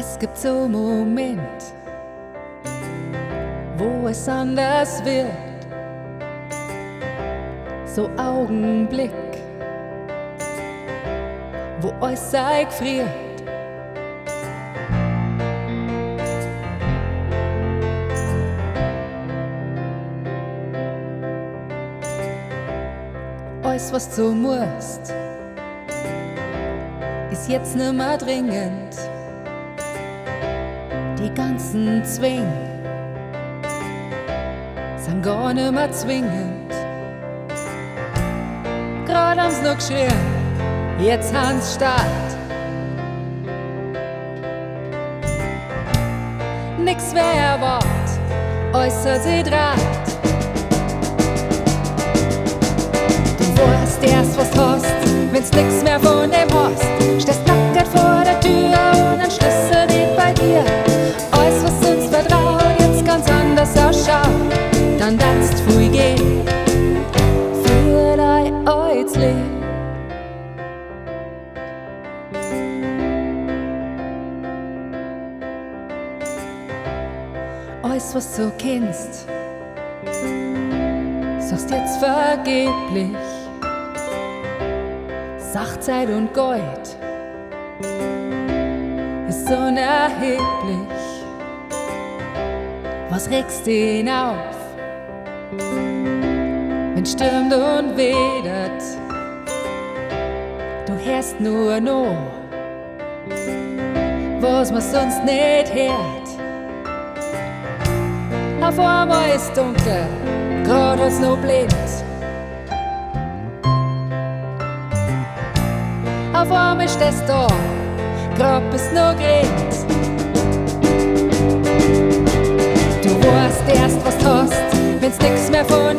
Es gibt so Moment, wo es anders wird, so Augenblick, wo euch sei gefriert. Alles, was du musst, ist jetzt nimmer dringend. Die ganzen Zwing sind gar nimmer zwingend. Grad haben's noch geschrien, jetzt haben's Start. Nix wer erwart, äußert sie Draht. Du weißt erst, was du hast, wenn's nix mehr von dem hast. Stehst nackert vor der Tür und ein Schlüssel liegt bei dir. Alles, was uns vertraut, jetzt ganz anders ausschaut. Dann darfst du früh gehen für dein Leben. Alles, was du kennst, sagst jetzt vergeblich. Sachzeit und Gold ist unerheblich. Was regst ihn auf, wenn stürmt und wedert? Du hörst nur noch, was man sonst nicht hört. Auf einmal ist dunkel, grad hat's noch blind. Auf einmal stehst du da, grad bist noch geredet. Du weißt erst, was du hast, wenn's nix mehr von